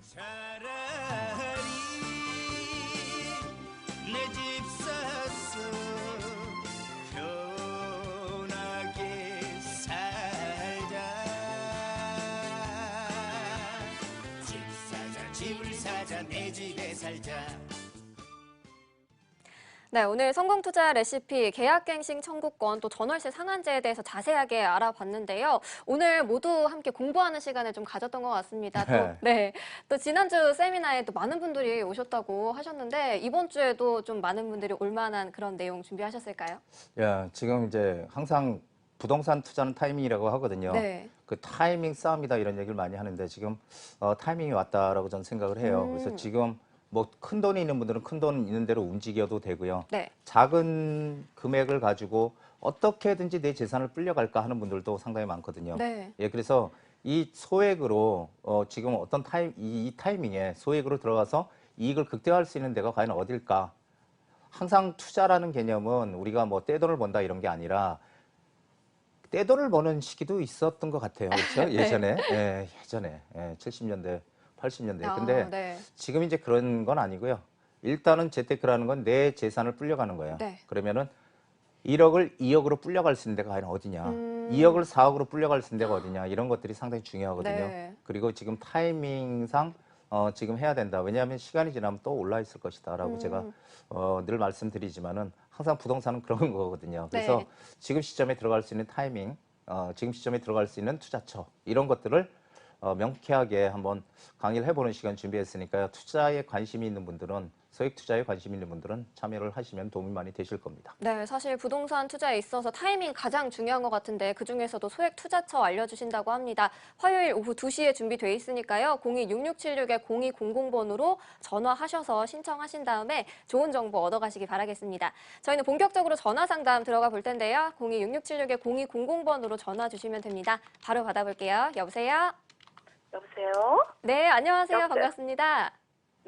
차라리 내 집 사서 편하게 살자. 집 사자 집을 사자 내 집에 살자. 네, 오늘 성공투자 레시피, 계약갱신 청구권, 또 전월세 상한제에 대해서 자세하게 알아봤는데요. 오늘 모두 함께 공부하는 시간을 좀 가졌던 것 같습니다. 또 지난주 세미나에 또 많은 분들이 오셨다고 하셨는데 이번 주에도 좀 많은 분들이 올만한 그런 내용 준비하셨을까요? 야, 지금 이제 항상 부동산 투자는 타이밍이라고 하거든요. 네. 그 타이밍 싸움이다 이런 얘기를 많이 하는데 지금 타이밍이 왔다라고 저는 생각을 해요. 그래서 지금 뭐 큰 돈이 있는 분들은 큰 돈 있는 대로 움직여도 되고요. 네. 작은 금액을 가지고 어떻게든지 내 재산을 불려갈까 하는 분들도 상당히 많거든요. 네. 예, 그래서 이 소액으로 지금 어떤 이 타이밍에 소액으로 들어가서 이익을 극대화할 수 있는 데가 과연 어딜까? 항상 투자라는 개념은 우리가 뭐 떼돈을 번다 이런 게 아니라 떼돈을 버는 시기도 있었던 것 같아요. 그렇죠? 예전에. 예, 예전에. 예, 70년대, 80년대. 근데 네. 지금 이제 그런 건 아니고요. 일단은 재테크라는 건 내 재산을 불려가는 거예요. 네. 그러면은 1억을 2억으로 불려갈 수 있는 데가 과연 어디냐. 2억을 4억으로 불려갈 수 있는 데가 어디냐. 이런 것들이 상당히 중요하거든요. 네. 그리고 지금 타이밍상 지금 해야 된다. 왜냐하면 시간이 지나면 또 올라 있을 것이다. 라고 제가 늘 말씀드리지만은 항상 부동산은 그런 거거든요. 그래서 네. 지금 시점에 들어갈 수 있는 타이밍, 지금 시점에 들어갈 수 있는 투자처, 이런 것들을 명쾌하게 한번 강의를 해보는 시간 준비했으니까요. 투자에 관심이 있는 분들은, 소액 투자에 관심 있는 분들은 참여를 하시면 도움이 많이 되실 겁니다. 네, 사실 부동산 투자에 있어서 타이밍 가장 중요한 것 같은데 그중에서도 소액 투자처 알려주신다고 합니다. 화요일 오후 2시에 준비돼 있으니까요. 02-6676-0200번으로 전화하셔서 신청하신 다음에 좋은 정보 얻어가시기 바라겠습니다. 저희는 본격적으로 전화 상담 들어가 볼 텐데요. 02-6676-0200번으로 전화 주시면 됩니다. 바로 받아볼게요. 여보세요? 여보세요? 네, 안녕하세요. 여보세요? 반갑습니다.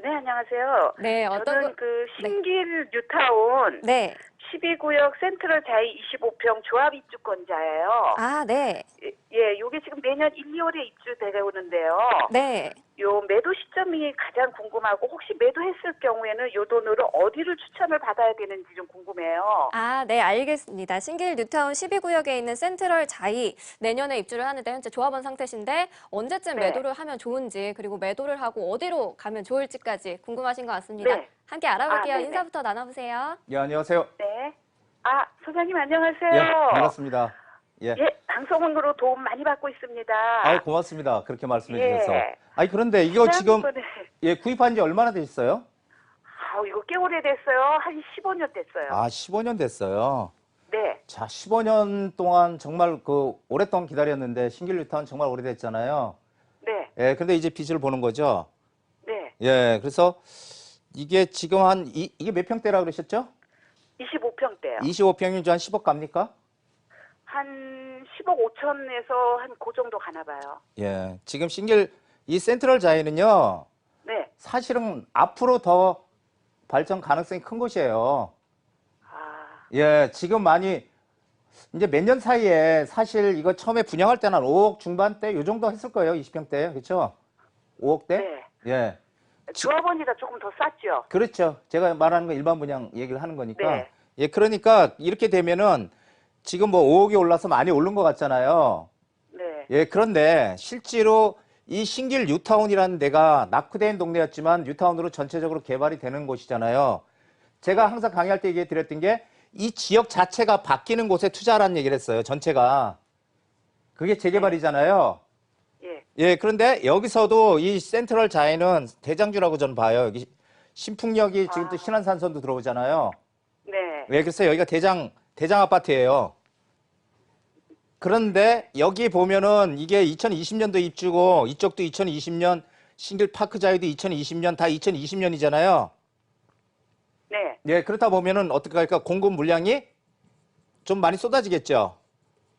네, 안녕하세요. 네, 저는 그 신길 뉴타운 네. 12구역 센트럴 자이 25평 조합 입주권자예요. 아, 네. 예, 요게 지금 매년 1, 2월에 입주되어 오는데요. 네. 요 매도 시점이 가장 궁금하고 혹시 매도했을 경우에는 요 돈으로 어디를 추천을 받아야 되는지 좀 궁금해요. 아, 네, 알겠습니다. 신길 뉴타운 12구역에 있는 센트럴 자이 내년에 입주를 하는데 현재 조합원 상태신데 언제쯤 네. 매도를 하면 좋은지 그리고 매도를 하고 어디로 가면 좋을지까지 궁금하신 것 같습니다. 네. 함께 알아볼게요. 네네. 인사부터 나눠보세요. 예, 안녕하세요. 네. 아, 소장님 안녕하세요. 예, 반갑습니다. 예. 예, 방송으로 도움 많이 받고 있습니다. 아유, 고맙습니다. 그렇게 말씀해 예. 주셔서. 아니, 그런데 이거 지금 지난번에 예, 구입한 지 얼마나 되셨어요? 이거 꽤 오래됐어요. 한 15년 됐어요. 아, 15년 됐어요. 네. 자, 15년 동안 정말 오랫동안 기다렸는데 신길 뉴타운 정말 오래됐잖아요. 네. 예, 근데 이제 빛을 보는 거죠. 네. 예, 그래서 이게 지금 이게 몇 평대라 그러셨죠? 25평대요. 25평이면 한 10억 갑니까? 한 10억 5천에서 한 그 정도 가나 봐요. 예, 지금 이 센트럴 자이는요, 네. 사실은 앞으로 더 발전 가능성이 큰 곳이에요. 아, 예, 지금 이제 몇 년 사이에 사실 이거 처음에 분양할 때는 한 5억 중반대 요 정도 했을 거예요. 20평대. 그렇죠? 5억대? 네. 예. 조합원이라 조금 더 쌌죠. 그렇죠. 제가 말하는 건 일반 분양 얘기를 하는 거니까. 네. 예, 그러니까 이렇게 되면은 지금 뭐 5억이 올라서 많이 오른 것 같잖아요. 네. 예, 그런데 실제로 이 신길 뉴타운이라는 데가 낙후된 동네였지만 뉴타운으로 전체적으로 개발이 되는 곳이잖아요. 제가 항상 강의할 때 얘기 드렸던 게 이 지역 자체가 바뀌는 곳에 투자라는 얘기를 했어요. 전체가. 그게 재개발이잖아요. 예. 예, 그런데 여기서도 이 센트럴 자이는 대장주라고 저는 봐요. 여기 신풍역이 지금 또 신안산선도 들어오잖아요. 네. 예, 그래서 여기가 대장 아파트예요. 그런데 여기 보면은 이게 2020년도 입주고 이쪽도 2020년 신길 파크 자이도 2020년 다 2020년이잖아요. 네. 예, 그렇다 보면은 어떻게 할까? 공급 물량이 좀 많이 쏟아지겠죠.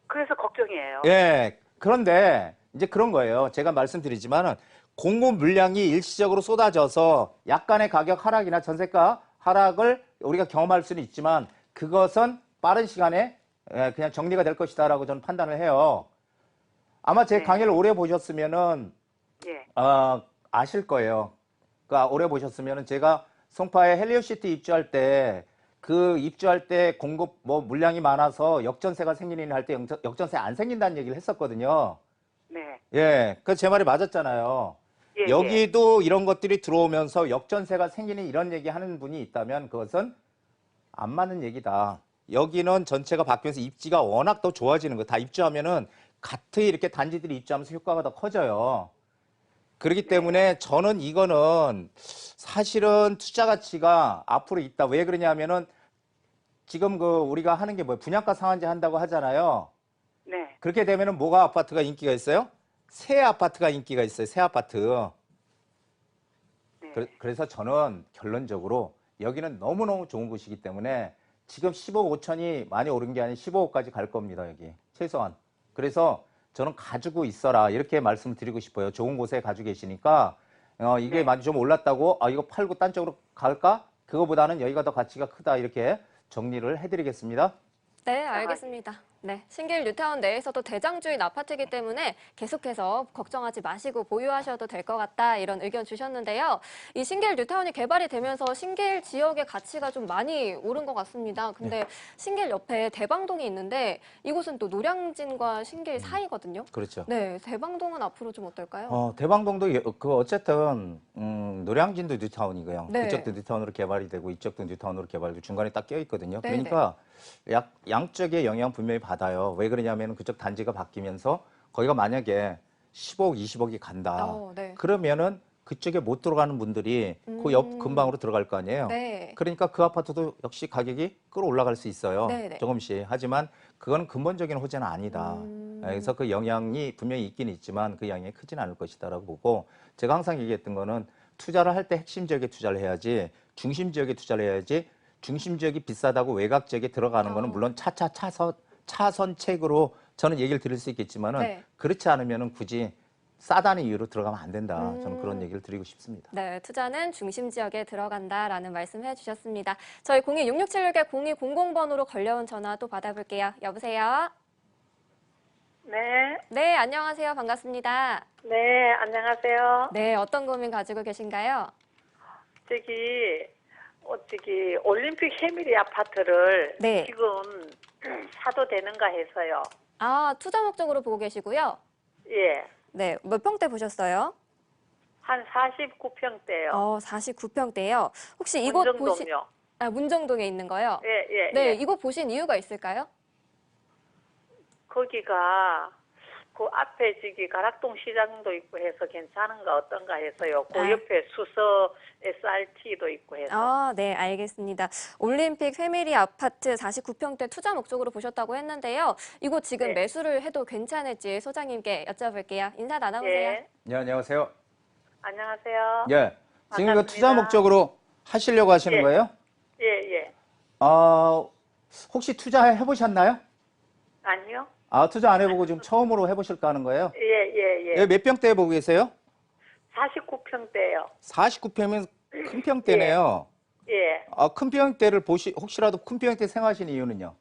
그래서 걱정이에요. 예, 그런데 이제 그런 거예요. 제가 말씀드리지만은 공급 물량이 일시적으로 쏟아져서 약간의 가격 하락이나 전세가 하락을 우리가 경험할 수는 있지만 그것은 빠른 시간에 그냥 정리가 될 것이다라고 저는 판단을 해요. 아마 제 네. 강의를 오래 보셨으면은 예. 아실 거예요. 그러니까 오래 보셨으면은 제가 송파에 헬리오시티 입주할 때 그 입주할 때 공급 뭐 물량이 많아서 역전세가 생기는 할 때 역전세 안 생긴다는 얘기를 했었거든요. 네. 예, 그 제 말이 맞았잖아요. 예, 예. 여기도 이런 것들이 들어오면서 역전세가 생기는 이런 얘기 하는 분이 있다면 그것은 안 맞는 얘기다. 여기는 전체가 바뀌면서 입지가 워낙 더 좋아지는 거예요. 다 입주하면은 같이 이렇게 단지들이 입주하면서 효과가 더 커져요. 그렇기 때문에 저는 이거는 사실은 투자 가치가 앞으로 있다. 왜 그러냐면은 지금 그 우리가 하는 게 뭐예요? 분양가 상한제 한다고 하잖아요. 네. 그렇게 되면은 뭐가 아파트가 인기가 있어요? 새 아파트가 인기가 있어요. 새 아파트. 네. 그래서 저는 결론적으로 여기는 너무너무 좋은 곳이기 때문에 지금 15억 5천이 많이 오른 게 아닌 15억까지 갈 겁니다. 여기 최소한. 그래서 저는 가지고 있어라 이렇게 말씀을 드리고 싶어요. 좋은 곳에 가지고 계시니까 이게 네. 많이 좀 올랐다고 이거 팔고 딴 쪽으로 갈까? 그거보다는 여기가 더 가치가 크다 이렇게 정리를 해드리겠습니다. 네, 알겠습니다. 네, 신길 뉴타운 내에서도 대장주인 아파트이기 때문에 계속해서 걱정하지 마시고 보유하셔도 될 것 같다 이런 의견 주셨는데요. 이 신길 뉴타운이 개발이 되면서 신길 지역의 가치가 좀 많이 오른 것 같습니다. 근데 신길 옆에 대방동이 있는데 이곳은 또 노량진과 신길 사이거든요. 그렇죠. 네, 대방동은 앞으로 좀 어떨까요? 대방동도 어쨌든 노량진도 뉴타운이고요. 네. 그쪽도 뉴타운으로 개발이 되고 이쪽도 뉴타운으로 개발되고 중간에 딱 껴 있거든요. 네네. 그러니까 양쪽의 영향 분명히 받아요. 왜 그러냐면 그쪽 단지가 바뀌면서 거기가 만약에 10억, 20억이 간다. 네. 그러면은 그쪽에 못 들어가는 분들이 그 옆 근방으로 들어갈 거 아니에요. 네. 그러니까 그 아파트도 역시 가격이 끌어올라갈 수 있어요. 네네. 조금씩. 하지만 그건 근본적인 호재는 아니다. 그래서 그 영향이 분명히 있긴 있지만 그 영향이 크진 않을 것이다라고 보고 제가 항상 얘기했던 거는 투자를 할 때 핵심 지역에 투자를 해야지 중심 지역에 투자를 해야지 중심 지역이 비싸다고 외곽 지역에 들어가는 거는 물론 차선책으로 저는 얘기를 드릴 수 있겠지만은 네. 그렇지 않으면은 굳이 싸다는 이유로 들어가면 안 된다. 저는 그런 얘기를 드리고 싶습니다. 네, 투자는 중심 지역에 들어간다라는 말씀 해주셨습니다. 저희 02-6676-0200번으로 걸려온 전화 또 받아볼게요. 여보세요? 네. 네, 안녕하세요. 반갑습니다. 네, 안녕하세요. 네, 어떤 고민 가지고 계신가요? 저기 올림픽 해밀리 아파트를 네. 지금 사도 되는가 해서요. 아, 투자 목적으로 보고 계시고요. 예. 네, 몇 평대 보셨어요? 한 49평대요. 49평대요. 혹시 이곳 문정동요. 문정동에 있는 거요? 예, 예. 네, 예. 이곳 보신 이유가 있을까요? 거기가 그 앞에 저기 가락동 시장도 있고 해서 괜찮은가 어떤가 해서요. 그 옆에 수서 SRT도 있고 해서. 네, 알겠습니다. 올림픽 패밀리 아파트 49평대 투자 목적으로 보셨다고 했는데요. 이곳 지금 네. 매수를 해도 괜찮을지 소장님께 여쭤볼게요. 인사 나눠보세요. 예. 네, 안녕하세요. 안녕하세요. 예. 지금 이거 반갑습니다. 투자 목적으로 하시려고 하시는 예. 거예요? 예, 예. 혹시 투자해 보셨나요? 아니요. 투자 안 해보고 지금 처음으로 해보실까 하는 거예요? 예, 예, 예. 예, 몇 평대 보고 계세요? 49평대요. 49평이면 큰 평대네요. 예. 큰 평대를 혹시라도 큰 평대 생각하시는 이유는요?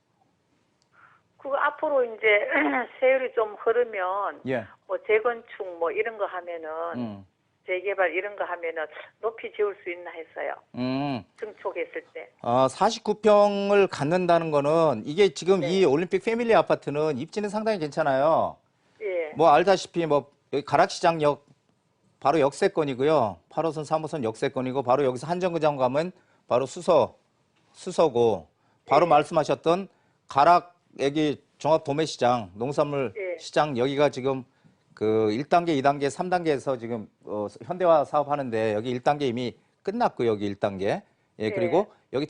그 앞으로 이제 세율이 좀 흐르면 예. 뭐 재건축 뭐 이런 거 하면은 재개발 이런 거 하면은 높이 지을 수 있나 했어요. 증축했을 때. 49평을 갖는다는 거는 이게 지금 이 올림픽 패밀리 아파트는 입지는 상당히 괜찮아요. 예. 뭐 알다시피 뭐 여기 가락시장역 바로 역세권이고요. 8호선, 3호선 역세권이고 바로 여기서 한정거장 가면 바로 수서고 바로 말씀하셨던 가락 여기 종합도매시장, 농산물 시장 여기가 지금 그 1단계, 2단계, 3단계에서 지금 현대화 사업하는데 여기 1단계 이미 끝났고 여기 1단계. 예, 그리고 여기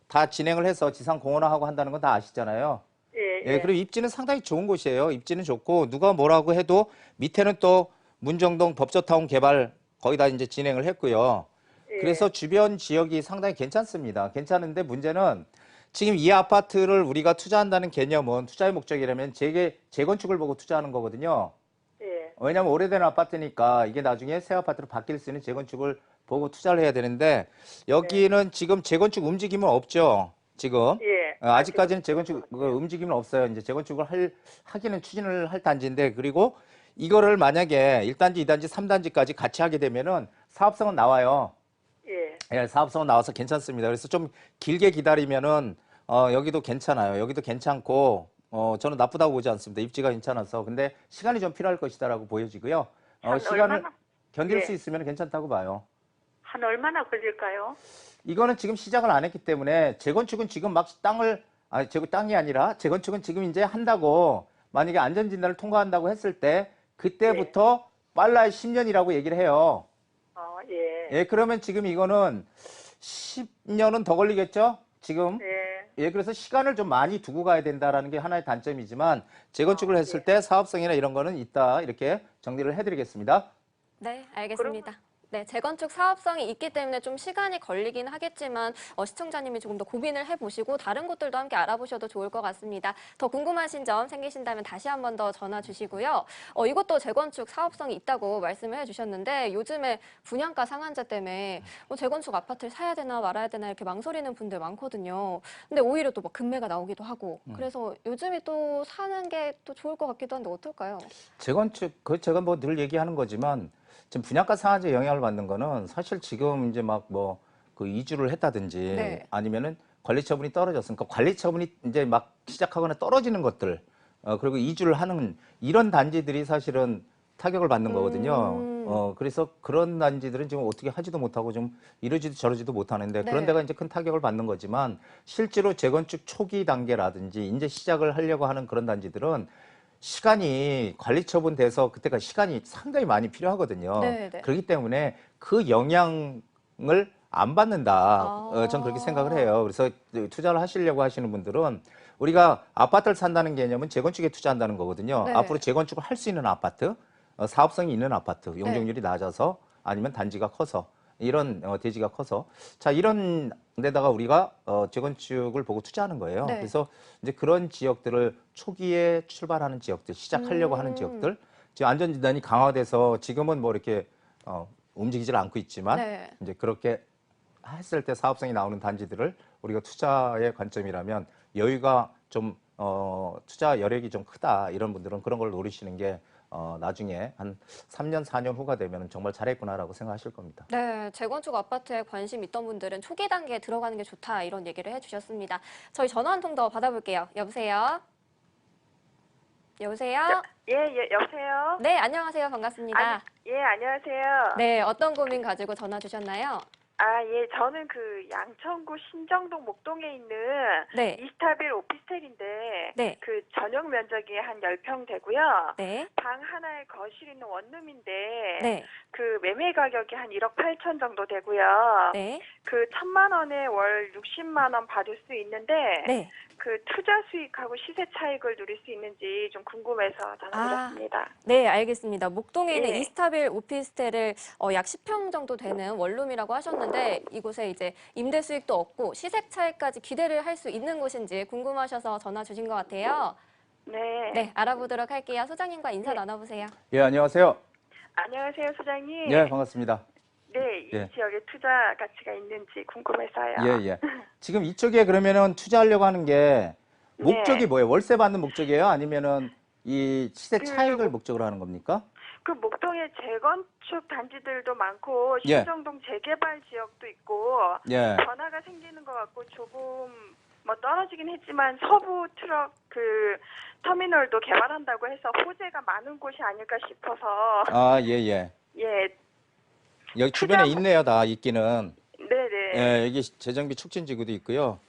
다 진행을 해서 지상 공원화하고 한다는 건 다 아시잖아요. 예, 그리고 입지는 상당히 좋은 곳이에요. 입지는 좋고 누가 뭐라고 해도 밑에는 또 문정동 법조타운 개발 거의 다 이제 진행을 했고요. 그래서 주변 지역이 상당히 괜찮습니다. 괜찮은데 문제는 지금 이 아파트를 우리가 투자한다는 개념은 투자의 목적이라면 재건축을 보고 투자하는 거거든요. 왜냐하면 오래된 아파트니까 이게 나중에 새 아파트로 바뀔 수 있는 재건축을 보고 투자를 해야 되는데 여기는 지금 재건축 움직임은 없죠. 지금 아직까지는 재건축 움직임은 없어요. 이제 재건축을 하기는 추진을 할 단지인데 그리고 이거를 만약에 1단지, 2단지, 3단지까지 같이 하게 되면은 사업성은 나와요. 예. 예, 사업성은 나와서 괜찮습니다. 그래서 좀 길게 기다리면은 여기도 괜찮아요. 여기도 괜찮고 저는 나쁘다고 보지 않습니다. 입지가 괜찮아서. 근데 시간이 좀 필요할 것이다라고 보여지고요. 한 시간을 얼마나? 견딜 예. 수 있으면 괜찮다고 봐요. 한 얼마나 걸릴까요? 이거는 지금 시작을 안 했기 때문에 재건축은 지금 막 땅이 아니라 재건축은 지금 이제 한다고 만약에 안전진단을 통과한다고 했을 때 그때부터 빨라야 10년이라고 얘기를 해요. 예. 예, 그러면 지금 이거는 10년은 더 걸리겠죠? 지금. 예. 예, 그래서 시간을 좀 많이 두고 가야 된다라는 게 하나의 단점이지만 재건축을 했을 예. 때 사업성이나 이런 거는 있다. 이렇게 정리를 해드리겠습니다. 네, 알겠습니다. 네, 재건축 사업성이 있기 때문에 좀 시간이 걸리긴 하겠지만 시청자님이 조금 더 고민을 해보시고 다른 곳들도 함께 알아보셔도 좋을 것 같습니다. 더 궁금하신 점 생기신다면 다시 한 번 더 전화 주시고요. 이것도 재건축 사업성이 있다고 말씀을 해주셨는데 요즘에 분양가 상한제 때문에 재건축 아파트를 사야 되나 말아야 되나 이렇게 망설이는 분들 많거든요. 근데 오히려 또 막 금매가 나오기도 하고 그래서 요즘에 또 사는 게 또 좋을 것 같기도 한데 어떨까요? 재건축, 제가 뭐 늘 얘기하는 거지만 지금 분양가 상한제 영향을 받는 거는 사실 지금 이제 막 뭐 그 이주를 했다든지 네. 아니면은 관리 처분이 떨어졌으니까 관리 처분이 이제 막 시작하거나 떨어지는 것들 그리고 이주를 하는 이런 단지들이 사실은 타격을 받는 거거든요. 그래서 그런 단지들은 지금 어떻게 하지도 못하고 좀 이러지도 저러지도 못하는데 네. 그런 데가 이제 큰 타격을 받는 거지만 실제로 재건축 초기 단계라든지 이제 시작을 하려고 하는 그런 단지들은 시간이 관리 처분돼서 그때가 시간이 상당히 많이 필요하거든요. 네, 네. 그렇기 때문에 그 영향을 안 받는다. 아. 전 그렇게 생각을 해요. 그래서 투자를 하시려고 하시는 분들은 우리가 아파트를 산다는 개념은 재건축에 투자한다는 거거든요. 네. 앞으로 재건축을 할 수 있는 아파트, 사업성이 있는 아파트, 용적률이 낮아서 아니면 단지가 커서 이런 대지가 커서 자 이런 데다가 우리가 재건축을 보고 투자하는 거예요. 네. 그래서 이제 그런 지역들을 초기에 출발하는 지역들, 시작하려고 하는 지역들, 지금 안전진단이 강화돼서 지금은 뭐 이렇게 움직이질 않고 있지만 네. 이제 그렇게 했을 때 사업성이 나오는 단지들을 우리가 투자의 관점이라면 여유가 좀 투자 여력이 좀 크다 이런 분들은 그런 걸 노리시는 게 나중에 한 3년, 4년 후가 되면 정말 잘했구나라고 생각하실 겁니다. 네, 재건축 아파트에 관심 있던 분들은 초기 단계에 들어가는 게 좋다 이런 얘기를 해주셨습니다. 저희 전화 한 통 더 받아볼게요. 여보세요? 여보세요? 예, 여보세요? 네, 안녕하세요. 반갑습니다. 예, 안녕하세요. 네, 어떤 고민 가지고 전화 주셨나요? 예, 저는 그 양천구 신정동 목동에 있는 네. 이스타빌 오피스텔인데 네. 그 전용 면적이 한 10평 되고요. 네. 방 하나에 거실 있는 원룸인데 네. 그 매매 가격이 한 1억 8천 정도 되고요. 네. 그 1,000만 원에 월 60만 원 받을 수 있는데 네. 그 투자 수익하고 시세 차익을 누릴 수 있는지 좀 궁금해서 전화드렸습니다. 네, 알겠습니다. 목동에 있는 예. 이스타빌 오피스텔을 약 10평 정도 되는 원룸이라고 하셨는데 이곳에 이제 임대 수익도 없고 시세 차익까지 기대를 할 수 있는 곳인지 궁금하셔서 전화 주신 것 같아요. 네. 네, 알아보도록 할게요. 소장님과 인사 나눠보세요. 예, 안녕하세요. 안녕하세요, 소장님. 예, 반갑습니다. 네, 이 예. 지역에 투자 가치가 있는지 궁금해서요. 예, 예. 지금 이쪽에 그러면은 투자하려고 하는 게 목적이 네. 뭐예요? 월세 받는 목적이에요? 아니면은 이 시세 그 차익을 목적으로 하는 겁니까? 그 목동에 재건축 단지들도 많고 예. 신정동 재개발 지역도 있고 예. 변화가 생기는 것 같고 조금 뭐 떨어지긴 했지만 서부 트럭 그 터미널도 개발한다고 해서 호재가 많은 곳이 아닐까 싶어서 아, 예, 예. 예, 여기 주변에 투자- 있네요, 다 있기는. 네네. 예, 여기 재정비 촉진지구도 있고요.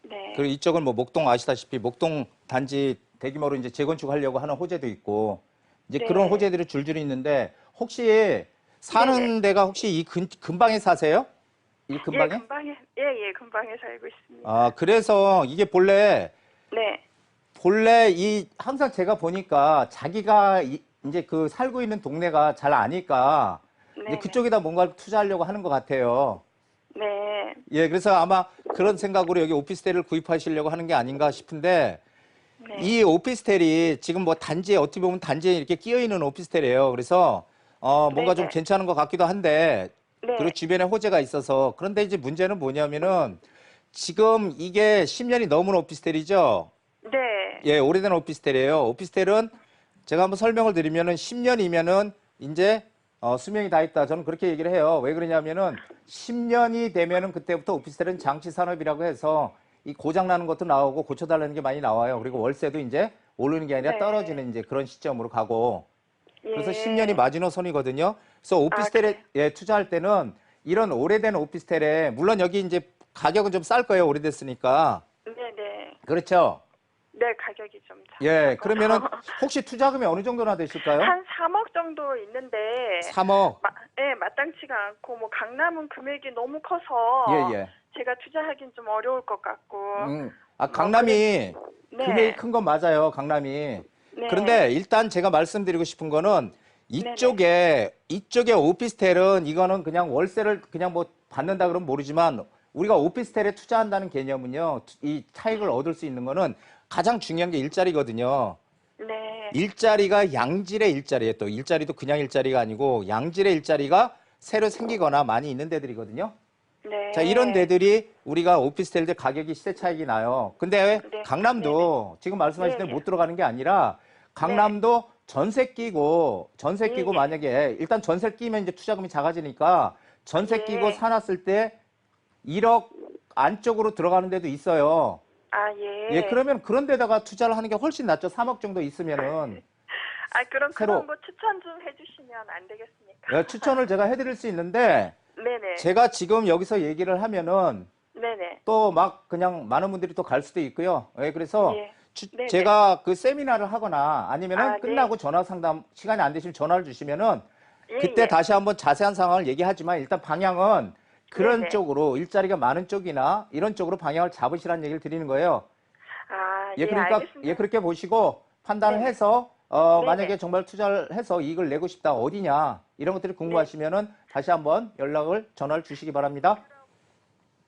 네. 그리고 이쪽은 뭐 목동 아시다시피 목동 단지 대규모로 이제 재건축하려고 하는 호재도 있고 이제 네. 그런 호재들이 줄줄이 있는데 혹시 사는 네네. 데가 혹시 이 근방에 사세요? 이 근방에? 예, 근방에 예, 근방에 살고 있습니다. 아, 그래서 이게 본래 네. 이 항상 제가 보니까 자기가 이제 그 살고 있는 동네가 잘 아니까 이제 네. 그쪽에다 뭔가 투자하려고 하는 것 같아요. 네. 예, 그래서 아마 그런 생각으로 여기 오피스텔을 구입하시려고 하는 게 아닌가 싶은데 네. 이 오피스텔이 지금 뭐 단지에 어떻게 보면 단지에 이렇게 끼어 있는 오피스텔이에요. 그래서 뭔가 좀 네네. 괜찮은 것 같기도 한데 네. 그리고 주변에 호재가 있어서 그런데 이제 문제는 뭐냐면은 지금 이게 10년이 넘은 오피스텔이죠. 네. 예, 오래된 오피스텔이에요. 오피스텔은 제가 한번 설명을 드리면은 10년이면은 이제 수명이 다 있다. 저는 그렇게 얘기를 해요. 왜 그러냐면은 10년이 되면은 그때부터 오피스텔은 장치 산업이라고 해서 이 고장 나는 것도 나오고 고쳐달라는 게 많이 나와요. 그리고 월세도 이제 오르는 게 아니라 네. 떨어지는 이제 그런 시점으로 가고. 그래서 예. 10년이 마지노선이거든요. 그래서 오피스텔에 투자할 때는 이런 오래된 오피스텔에 물론 여기 이제 가격은 좀 쌀 거예요. 오래됐으니까. 네네. 그렇죠. 네, 가격이 좀 예, 작아서. 그러면은 혹시 투자금이 어느 정도나 되실까요? 한 3억 정도 있는데 3억. 예, 마땅치가 않고 뭐 강남은 금액이 너무 커서 예, 예. 제가 투자하긴 좀 어려울 것 같고. 강남이 네. 금액이 큰 건 맞아요. 강남이. 네. 그런데 일단 제가 말씀드리고 싶은 거는 이쪽에 오피스텔은 이거는 그냥 월세를 그냥 뭐 받는다 그러면 모르지만 우리가 오피스텔에 투자한다는 개념은요. 이 차익을 얻을 수 있는 거는 가장 중요한 게 일자리거든요. 네. 일자리가 양질의 일자리에 또 일자리도 그냥 일자리가 아니고 양질의 일자리가 새로 생기거나 많이 있는 데들이거든요. 네. 자, 이런 데들이 우리가 오피스텔들 가격이 시세 차익이 나요. 근데 네. 강남도 지금 말씀하신 대로 네. 못 들어가는 게 아니라 강남도 전세 끼고 네. 만약에 일단 전세 끼면 이제 투자금이 작아지니까 전세 네. 끼고 사놨을 때 1억 안쪽으로 들어가는 데도 있어요. 아, 예. 예, 그러면 그런 데다가 투자를 하는 게 훨씬 낫죠. 3억 정도 있으면은. 아, 그럼 새로- 그런 거 추천 좀 해주시면 안 되겠습니까? 예, 추천을 제가 해드릴 수 있는데 네네. 제가 지금 여기서 얘기를 하면은 네네. 또 막 그냥 많은 분들이 또 갈 수도 있고요. 예, 그래서 예. 네네. 제가 그 세미나를 하거나 아니면은 아, 네. 끝나고 전화 상담 시간이 안 되시면 전화를 주시면은 예, 그때 예. 다시 한번 자세한 상황을 얘기하지만 일단 방향은 그런 네네. 쪽으로 일자리가 많은 쪽이나 이런 쪽으로 방향을 잡으시라는 얘기를 드리는 거예요. 아, 예, 예, 그러니까 알겠습니다. 예, 그렇게 보시고 판단을 네네. 해서 네네. 만약에 정말 투자를 해서 이익을 내고 싶다 어디냐 이런 것들이 궁금하시면은 다시 한번 전화를 주시기 바랍니다.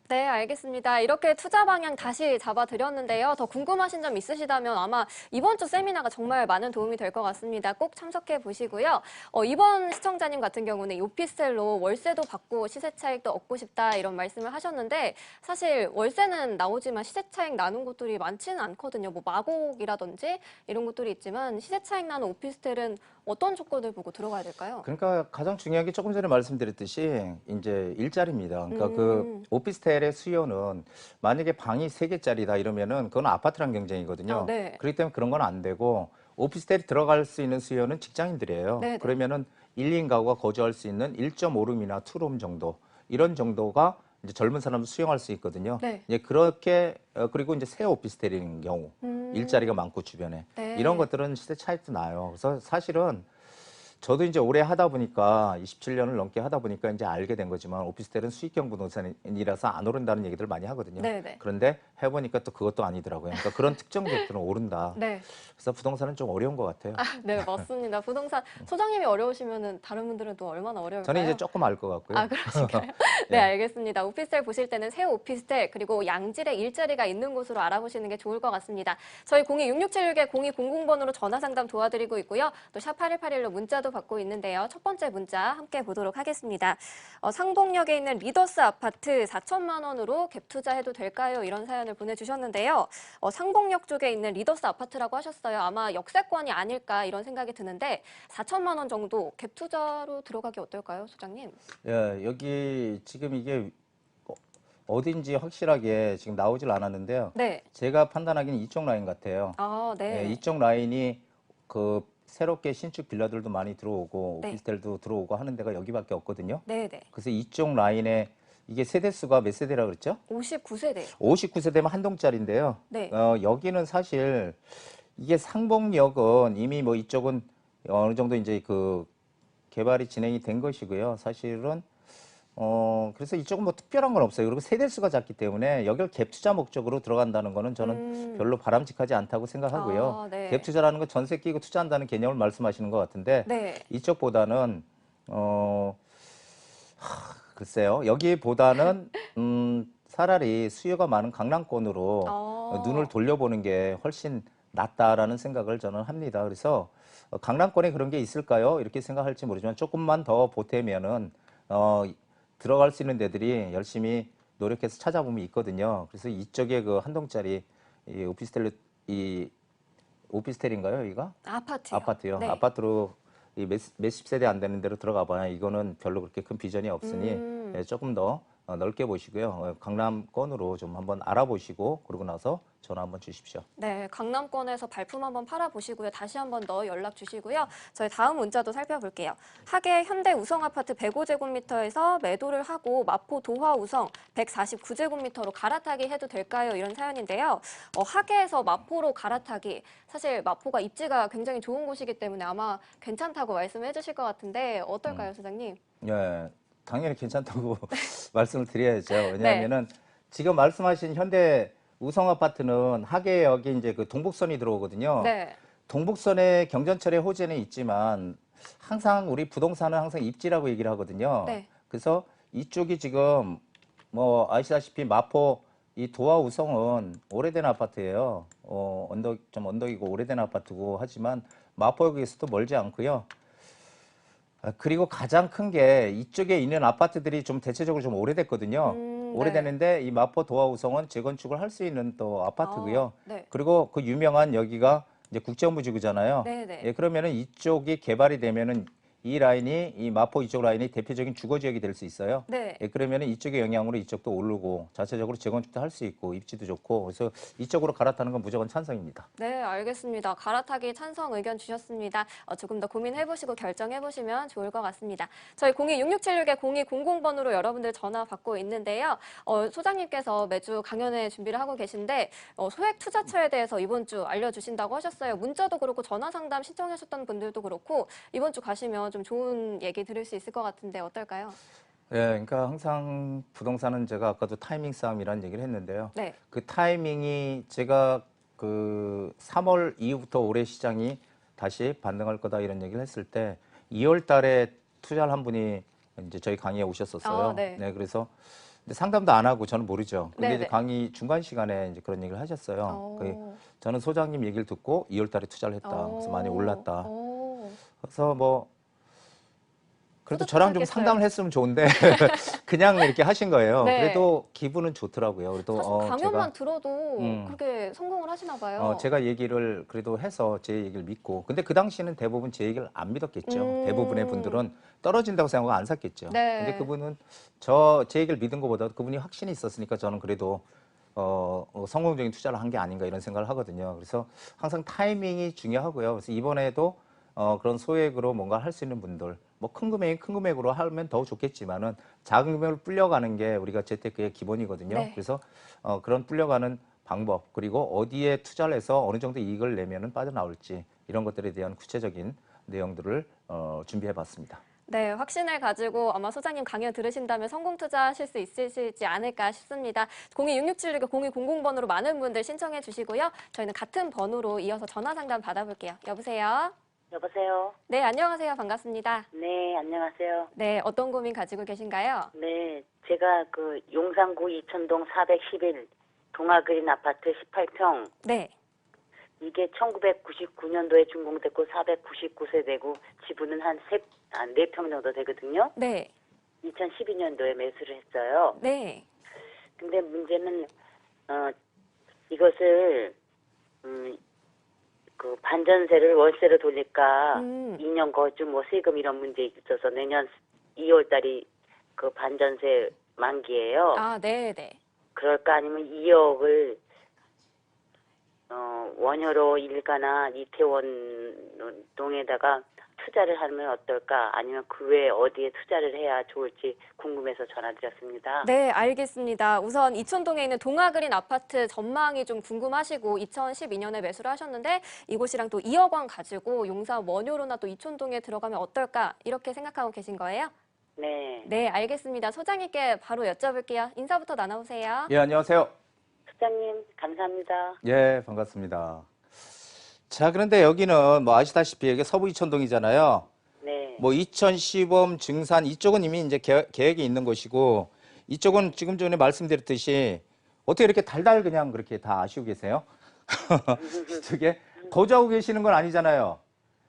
네, 알겠습니다. 이렇게 투자 방향 다시 잡아드렸는데요. 더 궁금하신 점 있으시다면 아마 이번 주 세미나가 정말 많은 도움이 될 것 같습니다. 꼭 참석해 보시고요. 이번 시청자님 같은 경우는 이 오피스텔로 월세도 받고 시세 차익도 얻고 싶다 이런 말씀을 하셨는데 사실 월세는 나오지만 시세 차익 나는 곳들이 많지는 않거든요. 뭐 마곡이라든지 이런 곳들이 있지만 시세 차익 나는 오피스텔은 어떤 조건을 보고 들어가야 될까요? 그러니까 가장 중요한 게 조금 전에 말씀드렸듯이 이제 일자리입니다. 그러니까 그 오피스텔의 수요는 만약에 방이 3개짜리다 이러면은 그건 아파트랑 경쟁이거든요. 네. 그렇기 때문에 그런 건 안 되고 오피스텔이 들어갈 수 있는 수요는 직장인들이에요. 네네. 그러면은 1인 가구가 거주할 수 있는 1.5룸이나 2룸 정도 이런 정도가 이제 젊은 사람을 수용할 수 있거든요. 네. 이제 그렇게 그리고 이제 새 오피스텔인 경우 일자리가 많고 주변에 네. 이런 것들은 시세 차익도 나요. 그래서 사실은 저도 이제 오래 하다 보니까 27년을 넘게 하다 보니까 이제 알게 된 거지만 오피스텔은 수익형 부동산이라서 안 오른다는 얘기들 많이 하거든요. 네네. 그런데 해보니까 또 그것도 아니더라고요. 그러니까 그런 특정 지역들은 오른다. 네. 그래서 부동산은 좀 어려운 것 같아요. 네, 맞습니다. 부동산 소장님이 어려우시면은 다른 분들은 또 얼마나 어려울까요? 저는 이제 조금 알 것 같고요. 아, 그러실까요? 네, 예. 알겠습니다. 오피스텔 보실 때는 새 오피스텔 그리고 양질의 일자리가 있는 곳으로 알아보시는 게 좋을 것 같습니다. 저희 0266-0200번으로 전화 상담 도와드리고 있고요. 또 샵 8181로 문자도 받고 있는데요. 첫 번째 문자 함께 보도록 하겠습니다. 상봉역에 있는 리더스 아파트 4천만 원으로 갭 투자해도 될까요? 이런 사연을 보내주셨는데요. 상봉역 쪽에 있는 리더스 아파트라고 하셨어요. 아마 역세권이 아닐까 이런 생각이 드는데 4천만 원 정도 갭 투자로 들어가기 어떨까요, 소장님? 예, 여기 지금 이게 어딘지 확실하게 지금 나오질 않았는데요. 네. 제가 판단하기는 이쪽 라인 같아요. 아, 네. 예, 이쪽 라인이 그 새롭게 신축 빌라들도 많이 들어오고 네. 오피스텔도 들어오고 하는 데가 여기밖에 없거든요. 네, 네. 그래서 이쪽 라인에 이게 세대수가 몇 세대라 그랬죠? 59세대. 59세대면 한 동짜리인데요. 네. 여기는 사실 이게 상봉역은 이미 뭐 이쪽은 어느 정도 이제 그 개발이 진행이 된 것이고요. 사실은 그래서 이쪽은 뭐 특별한 건 없어요. 그리고 세대수가 작기 때문에 여기를 갭 투자 목적으로 들어간다는 거는 저는 별로 바람직하지 않다고 생각하고요. 아, 네. 갭 투자라는 건 전세 끼고 투자한다는 개념을 말씀하시는 것 같은데 네. 이쪽보다는 글쎄요. 여기보다는 차라리 수요가 많은 강남권으로 눈을 돌려보는 게 훨씬 낫다라는 생각을 저는 합니다. 그래서 강남권에 그런 게 있을까요? 이렇게 생각할지 모르지만 조금만 더 보태면은 들어갈 수 있는 데들이 열심히 노력해서 찾아보면 있거든요. 그래서 이쪽에 그 한 동짜리 이 오피스텔 이 오피스텔인가요, 여기가? 아파트요. 아파트요. 네. 아파트로 이 몇십 세대 안 되는 데로 들어가 봐야 이거는 별로 그렇게 큰 비전이 없으니 예, 조금 더 넓게 보시고요. 강남권으로 좀 한번 알아보시고 그러고 나서 전화 한번 주십시오. 네, 강남권에서 발품 한번 팔아보시고요. 다시 한번 더 연락 주시고요. 저희 다음 문자도 살펴볼게요. 하계 현대 우성 아파트 105제곱미터에서 매도를 하고 마포 도화 우성 149제곱미터로 갈아타기 해도 될까요? 이런 사연인데요. 하계에서 마포로 갈아타기. 사실 마포가 입지가 굉장히 좋은 곳이기 때문에 아마 괜찮다고 말씀해 주실 것 같은데 어떨까요, 소장님? 예, 당연히 괜찮다고 말씀을 드려야죠. 왜냐하면은 지금 말씀하신 현대 우성 아파트는 하계역이 이제 그 동북선이 들어오거든요. 네. 동북선의 경전철의 호재는 있지만 항상 우리 부동산은 항상 입지라고 얘기를 하거든요. 네. 그래서 이쪽이 지금 뭐 아시다시피 마포 이 도화 우성은 오래된 아파트예요. 좀 언덕이고 오래된 아파트고 하지만 마포역에서도 멀지 않고요. 그리고 가장 큰 게 이쪽에 있는 아파트들이 좀 대체적으로 좀 오래됐거든요. 네. 오래됐는데 이 마포 도화 우성은 재건축을 할 수 있는 또 아파트고요. 네. 그리고 그 유명한 여기가 이제 국제업무지구잖아요. 네네. 예, 그러면은 이쪽이 개발이 되면은 이 라인이 이 마포 이쪽 라인이 대표적인 주거 지역이 될 수 있어요. 네. 예, 그러면은 이쪽의 영향으로 이쪽도 오르고 자체적으로 재건축도 할 수 있고 입지도 좋고 그래서 이쪽으로 갈아타는 건 무조건 찬성입니다. 네, 알겠습니다. 갈아타기 찬성 의견 주셨습니다. 조금 더 고민해보시고 결정해보시면 좋을 것 같습니다. 저희 0266-0200번으로 여러분들 전화 받고 있는데요. 소장님께서 매주 강연회 준비를 하고 계신데 소액 투자처에 대해서 이번 주 알려주신다고 하셨어요. 문자도 그렇고 전화 상담 신청하셨던 분들도 그렇고 이번 주 가시면 좀 좋은 얘기 들을 수 있을 것 같은데 어떨까요? 예, 그러니까 항상 부동산은 제가 아까도 타이밍 싸움이라는 얘기를 했는데요. 네. 그 타이밍이 제가 그 3월 이후부터 올해 시장이 다시 반등할 거다 이런 얘기를 했을 때 2월 달에 투자를 한 분이 이제 저희 강의에 오셨었어요. 네. 그래서 근데 상담도 안 하고 저는 모르죠. 근데 네네. 이제 강의 중간 시간에 이제 그런 얘기를 하셨어요. 저는 소장님 얘기를 듣고 2월 달에 투자를 했다. 그래서 많이 올랐다. 그래서 뭐 그래도 저랑 좀 뿌듯하셨겠어요. 상담을 했으면 좋은데 그냥 이렇게 하신 거예요. 네. 그래도 기분은 좋더라고요. 그래도 사실 강연만 제가 들어도 그렇게 성공을 하시나 봐요. 제가 얘기를 그래도 해서 제 얘기를 믿고 근데 그 당시에는 대부분 제 얘기를 안 믿었겠죠. 대부분의 분들은 떨어진다고 생각하고 안 샀겠죠. 네. 근데 그분은 제 얘기를 믿은 것보다 그분이 확신이 있었으니까 저는 그래도 성공적인 투자를 한 게 아닌가 이런 생각을 하거든요. 그래서 항상 타이밍이 중요하고요. 그래서 이번에도 그런 소액으로 뭔가 할 수 있는 분들 뭐 큰 금액으로 하면 더 좋겠지만은 작은 금액을 불려가는 게 우리가 재테크의 기본이거든요. 네. 그래서 그런 불려가는 방법 그리고 어디에 투자를 해서 어느 정도 이익을 내면은 빠져나올지 이런 것들에 대한 구체적인 내용들을 준비해봤습니다. 네, 확신을 가지고 아마 소장님 강연 들으신다면 성공 투자하실 수 있으시지 않을까 싶습니다. 0266-0200번으로 많은 분들 신청해 주시고요. 저희는 같은 번호로 이어서 전화 상담 받아볼게요. 여보세요? 여보세요. 네, 안녕하세요. 반갑습니다. 네, 안녕하세요. 네, 어떤 고민 가지고 계신가요? 네, 제가 그 용산구 이천동 411 동아그린 아파트 18평 네. 이게 1999년도에 준공됐고 499세대고 지분은 한 4평 정도 되거든요. 네. 2012년도에 매수를 했어요. 네. 근데 문제는 이것을 그 반전세를 월세로 돌릴까 2년 거주 뭐 세금 이런 문제 있어서 내년 2월 달이 그 반전세 만기예요. 아, 네, 네. 그럴까 아니면 2억을 원효로 일가나 이태원 동에다가 투자를 하면 어떨까 아니면 그 외에 어디에 투자를 해야 좋을지 궁금해서 전화드렸습니다. 네, 알겠습니다. 우선 이촌동에 있는 동아그린 아파트 전망이 좀 궁금하시고 2012년에 매수를 하셨는데 이곳이랑 또 2억 원 가지고 용산 원효로나 또 이촌동에 들어가면 어떨까 이렇게 생각하고 계신 거예요? 네. 네, 알겠습니다. 소장님께 바로 여쭤볼게요. 인사부터 나눠보세요. 예, 안녕하세요. 소장님 감사합니다. 예, 반갑습니다. 자, 그런데 여기는 뭐 아시다시피 여기 서부 이천동이잖아요. 네. 뭐 이천 시범 증산 이쪽은 이미 이제 계획이 있는 곳이고 이쪽은 지금 전에 말씀드렸듯이 어떻게 이렇게 달달 그냥 그렇게 다 아시고 계세요? 이쪽에 거주하고 계시는 건 아니잖아요.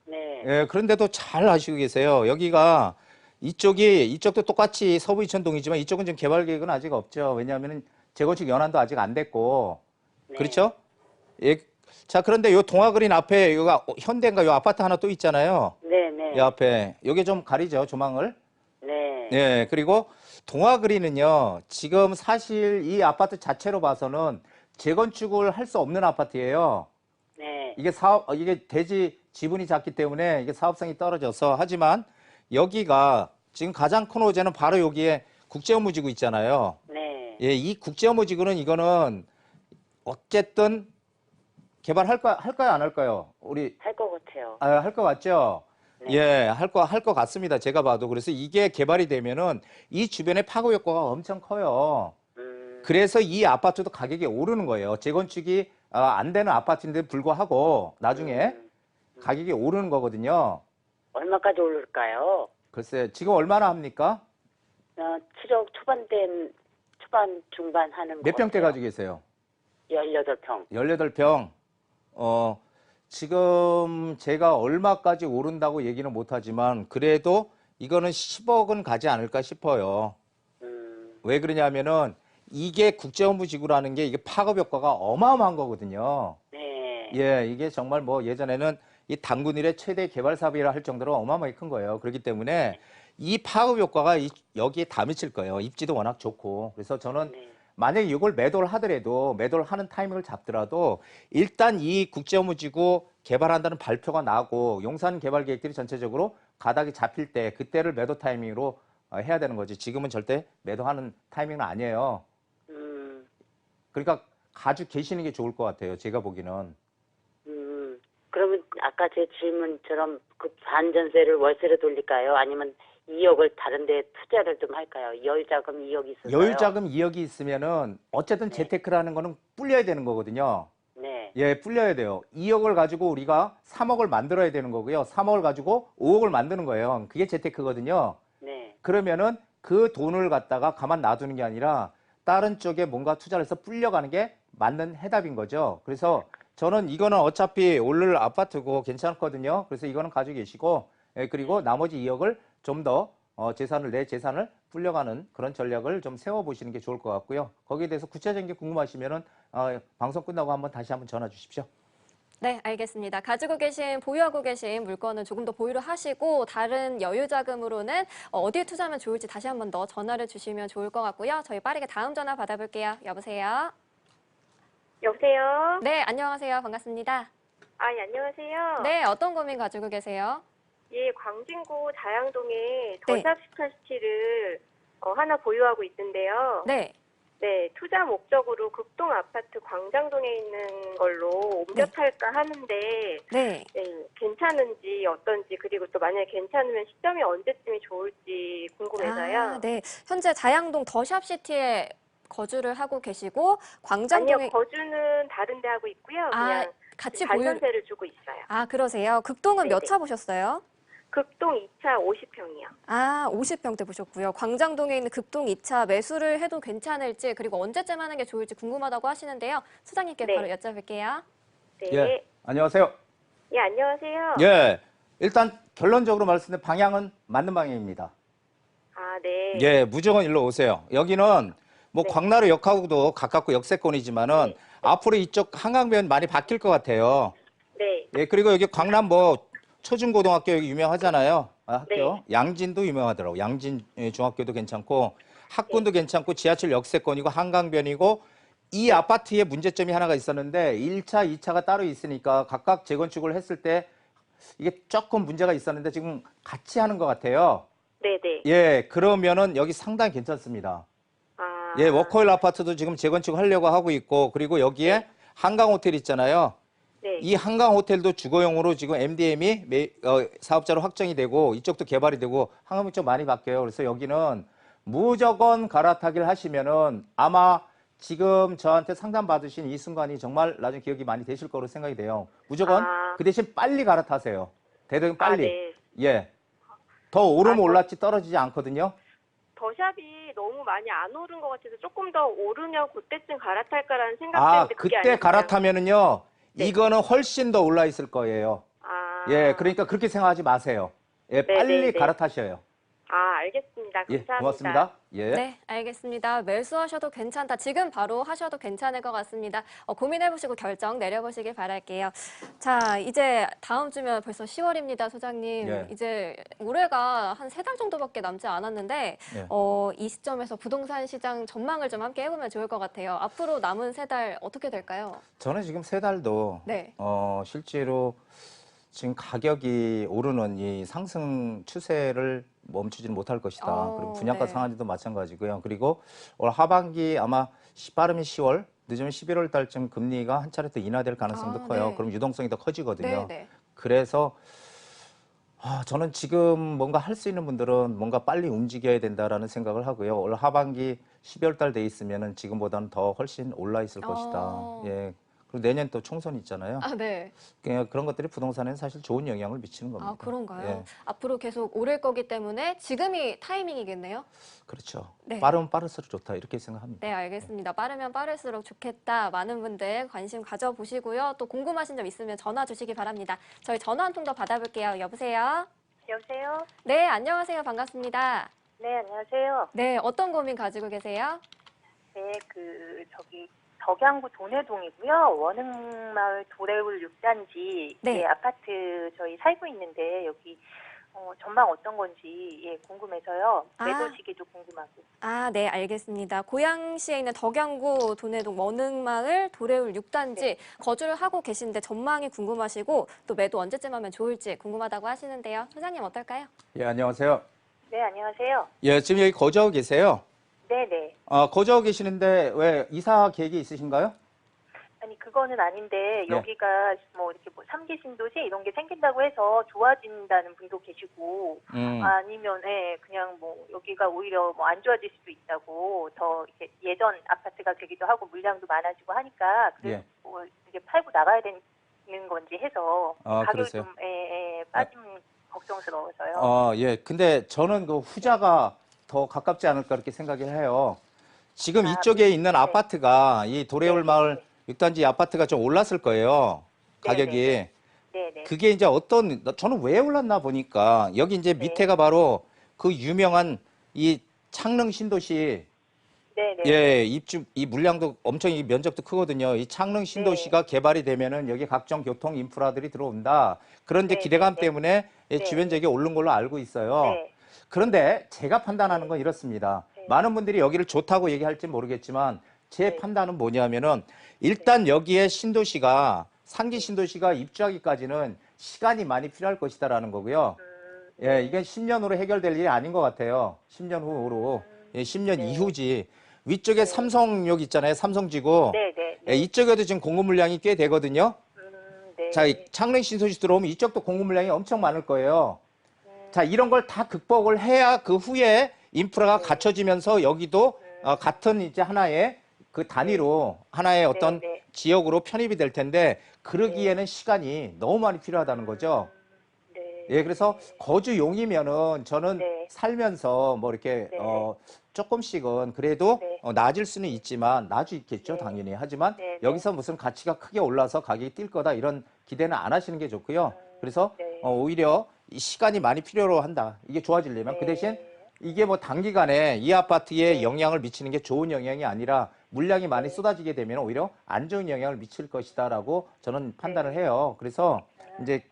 네. 예, 그런데도 잘 아시고 계세요. 여기가 이쪽도 똑같이 서부 이천동이지만 이쪽은 지금 개발 계획은 아직 없죠. 왜냐하면 재건축 연한도 아직 안 됐고 네. 그렇죠? 예, 자, 그런데 요 동아그린 앞에 요가 현대인가 요 아파트 하나 또 있잖아요. 네네. 이 앞에 요게 좀 가리죠, 조망을. 네. 네, 그리고 동아그린은요, 지금 사실 이 아파트 자체로 봐서는 재건축을 할 수 없는 아파트예요. 네. 이게 대지 지분이 작기 때문에 이게 사업성이 떨어져서 하지만 여기가 지금 가장 큰 호재는 바로 여기에 국제업무지구 있잖아요. 네. 예, 이 국제업무지구는 이거는 어쨌든 할까요, 안 할까요? 우리 할 것 같아요. 할 것 같죠? 네. 예, 할 것 같습니다. 제가 봐도. 그래서 이게 개발이 되면은 이 주변에 파고 효과가 엄청 커요. 그래서 이 아파트도 가격이 오르는 거예요. 재건축이 안 되는 아파트인데 불구하고 나중에 가격이 오르는 거거든요. 얼마까지 오를까요? 글쎄, 지금 얼마나 합니까? 7억 초반 중반 하는 거. 몇 평대 가지고 계세요? 18평. 18평. 지금 제가 얼마까지 오른다고 얘기는 못하지만 그래도 이거는 10억은 가지 않을까 싶어요. 왜 그러냐면은 이게 국제업무지구라는 게 이게 파급 효과가 어마어마한 거거든요. 네. 예, 이게 정말 뭐 예전에는 이 당군 일의 최대 개발 사업이라 할 정도로 어마어마하게 큰 거예요. 그렇기 때문에 이 파급 효과가 여기에 다 미칠 거예요. 입지도 워낙 좋고. 그래서 저는 네. 만약에 이걸 매도를 하더라도 매도를 하는 타이밍을 잡더라도 일단 이 국제업무지구 개발한다는 발표가 나고 용산 개발 계획들이 전체적으로 가닥이 잡힐 때 그때를 매도 타이밍으로 해야 되는 거지. 지금은 절대 매도하는 타이밍은 아니에요. 그러니까 가지고 계시는 게 좋을 것 같아요. 제가 보기는. 그러면 아까 제 질문처럼 그 반전세를 월세로 돌릴까요? 아니면 2억을 다른 데 투자를 좀 할까요? 여유자금 2억이 있어서요. 여유자금 2억이 있으면은 어쨌든 네. 재테크라는 거는 불려야 되는 거거든요. 네. 예, 불려야 돼요. 2억을 가지고 우리가 3억을 만들어야 되는 거고요. 3억을 가지고 5억을 만드는 거예요. 그게 재테크거든요. 네. 그러면은 그 돈을 갖다가 가만 놔두는 게 아니라 다른 쪽에 뭔가 투자를 해서 불려가는 게 맞는 해답인 거죠. 그래서 저는 이거는 어차피 오를 아파트고 괜찮거든요. 그래서 이거는 가지고 계시고, 예, 그리고 나머지 2억을 좀 더 내 재산을 불려가는 그런 전략을 좀 세워보시는 게 좋을 것 같고요. 거기에 대해서 구체적인 게 궁금하시면은 방송 끝나고 다시 한번 전화 주십시오. 네, 알겠습니다. 가지고 계신, 보유하고 계신 물건은 조금 더 보유를 하시고 다른 여유 자금으로는 어디에 투자하면 좋을지 다시 한번 더 전화를 주시면 좋을 것 같고요. 저희 빠르게 다음 전화 받아볼게요. 여보세요? 여보세요? 네, 안녕하세요. 반갑습니다. 예, 안녕하세요. 네, 어떤 고민 가지고 계세요? 예, 광진구 자양동에 네. 더샵 스타시티를 하나 보유하고 있는데요. 네. 네, 투자 목적으로 극동 아파트 광장동에 있는 걸로 옮겨 네. 탈까 하는데, 네. 네, 괜찮은지 어떤지, 그리고 또 만약에 괜찮으면 시점이 언제쯤이 좋을지 궁금해서요. 네. 현재 자양동 더샵시티에 거주를 하고 계시고 광장동에 아니요, 거주는 다른 데 하고 있고요. 그냥 같이 보유. 발전세를 주고 있어요. 그러세요. 극동은 몇 네네. 차 보셨어요? 극동 2차 50평이요. 50평대 보셨고요. 광장동에 있는 극동 2차 매수를 해도 괜찮을지 그리고 언제쯤 하는 게 좋을지 궁금하다고 하시는데요. 수장님께 네. 바로 여쭤볼게요. 네. 예, 안녕하세요. 예, 안녕하세요. 예, 일단 결론적으로 말씀드린 방향은 맞는 방향입니다. 네. 예, 무조건 일로 오세요. 여기는 뭐 네. 광나루 역하고도 가깝고 역세권이지만은 네. 앞으로 이쪽 한강변 많이 바뀔 것 같아요. 네. 예, 그리고 여기 광남 뭐 초중고등학교 여기 유명하잖아요. 학교. 네. 양진도 유명하더라고. 양진 중학교도 괜찮고 학군도 괜찮고 지하철 역세권이고 한강변이고 이 아파트의 문제점이 하나가 있었는데 1차, 2차가 따로 있으니까 각각 재건축을 했을 때 이게 조금 문제가 있었는데 지금 같이 하는 것 같아요. 네네. 예, 그러면은 여기 상당히 괜찮습니다. 예, 워커힐 아파트도 지금 재건축 하려고 하고 있고 그리고 여기에 네. 한강 호텔 있잖아요. 네. 이 한강 호텔도 주거용으로 지금 MDM이 사업자로 확정이 되고 이쪽도 개발이 되고 한강 쪽 많이 바뀌어요. 그래서 여기는 무조건 갈아타기를 하시면은 아마 지금 저한테 상담 받으신 이 순간이 정말 나중에 기억이 많이 되실 거로 생각이 돼요. 무조건 그 대신 빨리 갈아타세요. 대대금 빨리. 네. 예. 더 오르면 올랐지 떨어지지 않거든요. 더샵이 너무 많이 안 오른 것 같아서 조금 더 오르면 그때쯤 갈아탈까라는 생각했는데 그게 그때 아니군요. 갈아타면은요. 네. 이거는 훨씬 더 올라 있을 거예요. 예, 그러니까 그렇게 생각하지 마세요. 예, 네, 빨리 네, 네. 갈아타셔요. 알겠습니다. 예, 감사합니다. 고맙습니다. 예. 네, 알겠습니다. 매수하셔도 괜찮다. 지금 바로 하셔도 괜찮을 것 같습니다. 고민해보시고 결정 내려보시길 바랄게요. 자, 이제 다음 주면 벌써 10월입니다, 소장님. 예. 이제 올해가 한 3달 정도밖에 남지 않았는데 예. 이 시점에서 부동산 시장 전망을 좀 함께 해보면 좋을 것 같아요. 앞으로 남은 3달 어떻게 될까요? 저는 지금 3달도 네. 실제로 지금 가격이 오르는 이 상승 추세를 멈추지는 못할 것이다. 그리고 분양가 네. 상한제도 마찬가지고요. 그리고 올 하반기 아마 빠르면 10월, 늦으면 11월 달쯤 금리가 한 차례 더 인하될 가능성도 커요. 네. 그럼 유동성이 더 커지거든요. 네. 그래서 저는 지금 뭔가 할 수 있는 분들은 뭔가 빨리 움직여야 된다라는 생각을 하고요. 올 하반기 12월 달 돼 있으면은 지금보다는 더 훨씬 올라 있을 것이다. 예. 그리고 내년 또 총선 있잖아요. 네. 그런 것들이 부동산에는 사실 좋은 영향을 미치는 겁니다. 그런가요? 예. 앞으로 계속 오를 거기 때문에 지금이 타이밍이겠네요? 그렇죠. 네. 빠르면 빠를수록 좋다 이렇게 생각합니다. 네, 알겠습니다. 빠르면 빠를수록 좋겠다. 많은 분들 관심 가져보시고요. 또 궁금하신 점 있으면 전화 주시기 바랍니다. 저희 전화 한 통 더 받아볼게요. 여보세요? 여보세요? 네, 안녕하세요. 반갑습니다. 네, 안녕하세요. 네, 어떤 고민 가지고 계세요? 네, 덕양구 돈해동이고요. 원흥마을 도래울 6단지 네. 아파트 저희 살고 있는데 여기 전망 어떤 건지 궁금해서요. 매도 시기도 궁금하고. 네, 알겠습니다. 고양시에 있는 덕양구 돈해동 원흥마을 도래울 6단지 네. 거주를 하고 계신데 전망이 궁금하시고 또 매도 언제쯤 하면 좋을지 궁금하다고 하시는데요. 소장님 어떨까요? 예, 안녕하세요. 네, 안녕하세요. 예, 지금 여기 거주하고 계세요? 네네. 거주하고 계시는데 왜 이사 계획이 있으신가요? 아니 그거는 아닌데 네. 여기가 이렇게 3기 신도시 이런 게 생긴다고 해서 좋아진다는 분도 계시고 아니면 그냥 여기가 오히려 안 좋아질 수도 있다고 더 이렇게 예전 아파트가 되기도 하고 물량도 많아지고 하니까 그래서 이게 팔고 나가야 되는 건지 해서 가격이 그러세요? 좀 빠지면 걱정스러워서요. 예. 근데 저는 그 후자가 더 가깝지 않을까 그렇게 생각을 해요. 지금 이쪽에 있는 아파트가 이 도래울 마을 6단지 아파트가 좀 올랐을 거예요. 가격이. 네네. 그게 이제 저는 왜 올랐나 보니까 여기 이제 밑에가 바로 그 유명한 이 창릉 신도시. 네네. 예, 이 물량도 엄청 이 면적도 크거든요. 이 창릉 신도시가 개발이 되면은 여기 각종 교통 인프라들이 들어온다. 그런 이제 기대감 때문에 주변 지역이 오른 걸로 알고 있어요. 네. 그런데 제가 판단하는 건 이렇습니다. 많은 분들이 여기를 좋다고 얘기할지 모르겠지만 제 판단은 뭐냐면은 일단 여기에 상기 신도시가 입주하기까지는 시간이 많이 필요할 것이다라는 거고요. 예, 이게 10년 후로 해결될 일이 아닌 것 같아요. 10년 후로. 예, 10년 이후지. 위쪽에 삼성역 있잖아요. 삼성지구. 네네. 예, 이쪽에도 지금 공급 물량이 꽤 되거든요. 네. 자, 이 창릉 신도시 들어오면 이쪽도 공급 물량이 엄청 많을 거예요. 자, 이런 걸 다 극복을 해야 그 후에 인프라가 갖춰지면서 여기도 같은 이제 하나의 그 단위로 하나의 어떤 지역으로 편입이 될 텐데 그러기에는 시간이 너무 많이 필요하다는 거죠. 예, 그래서 거주용이면은 저는 살면서 이렇게 조금씩은 그래도 나아질 수는 있지만 나아질 있겠죠, 당연히. 하지만 여기서 무슨 가치가 크게 올라서 가격이 뛸 거다 이런 기대는 안 하시는 게 좋고요. 그래서 오히려 이 시간이 많이 필요로 한다. 이게 좋아지려면 그 대신 이게 단기간에 이 아파트에 영향을 미치는 게 좋은 영향이 아니라 물량이 많이 쏟아지게 되면 오히려 안 좋은 영향을 미칠 것이다라고 저는 판단을 해요. 그래서 이제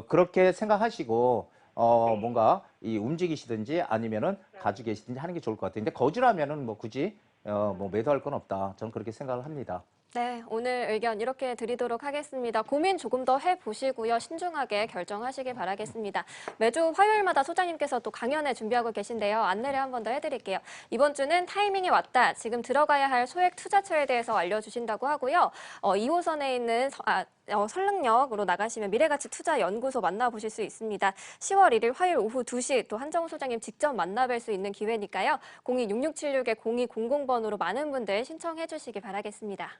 그렇게 생각하시고 뭔가 움직이시든지 아니면은 가지고 계시든지 하는 게 좋을 것 같아요. 근데 거주라면은 굳이 매도할 건 없다. 저는 그렇게 생각을 합니다. 네, 오늘 의견 이렇게 드리도록 하겠습니다. 고민 조금 더 해보시고요. 신중하게 결정하시길 바라겠습니다. 매주 화요일마다 소장님께서 또 강연회 준비하고 계신데요. 안내를 한 번 더 해드릴게요. 이번 주는 타이밍이 왔다. 지금 들어가야 할 소액 투자처에 대해서 알려주신다고 하고요. 2호선에 있는 설릉역으로 나가시면 미래가치투자연구소 만나보실 수 있습니다. 10월 1일 화요일 오후 2시 또 한정우 소장님 직접 만나뵐 수 있는 기회니까요. 026676-0200번으로 많은 분들 신청해 주시기 바라겠습니다.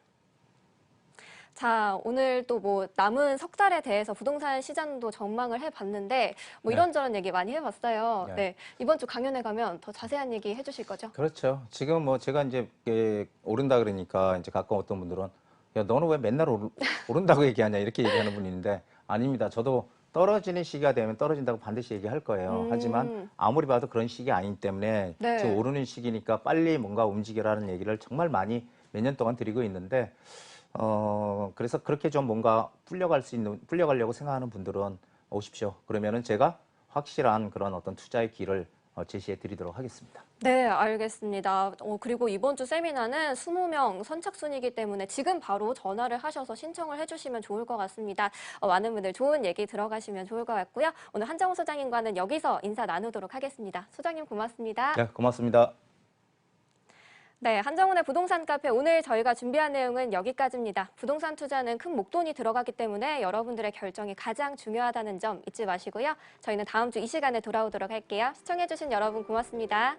자, 오늘 또 남은 석 달에 대해서 부동산 시장도 전망을 해봤는데 이런저런 얘기 많이 해봤어요. 네. 이번 주 강연회 가면 더 자세한 얘기 해주실 거죠? 그렇죠. 지금 제가 이제 오른다 그러니까 이제 가까운 어떤 분들은 야, 너는 왜 맨날 오른다고 얘기하냐 이렇게 얘기하는 분이 있는데 아닙니다. 저도 떨어지는 시기가 되면 떨어진다고 반드시 얘기할 거예요. 하지만 아무리 봐도 그런 시기 아니기 때문에 네. 지금 오르는 시기니까 빨리 뭔가 움직이라는 얘기를 정말 많이 몇 년 동안 드리고 있는데 그래서 그렇게 좀 뭔가 풀려가려고 생각하는 분들은 오십시오. 그러면은 제가 확실한 그런 어떤 투자의 길을 제시해 드리도록 하겠습니다. 네, 알겠습니다. 그리고 이번 주 세미나는 20명 선착순이기 때문에 지금 바로 전화를 하셔서 신청을 해주시면 좋을 것 같습니다. 많은 분들 좋은 얘기 들어가시면 좋을 것 같고요. 오늘 한정우 소장님과는 여기서 인사 나누도록 하겠습니다. 소장님 고맙습니다. 네, 고맙습니다. 네, 한정훈의 부동산 카페 오늘 저희가 준비한 내용은 여기까지입니다. 부동산 투자는 큰 목돈이 들어가기 때문에 여러분들의 결정이 가장 중요하다는 점 잊지 마시고요. 저희는 다음 주 이 시간에 돌아오도록 할게요. 시청해주신 여러분 고맙습니다.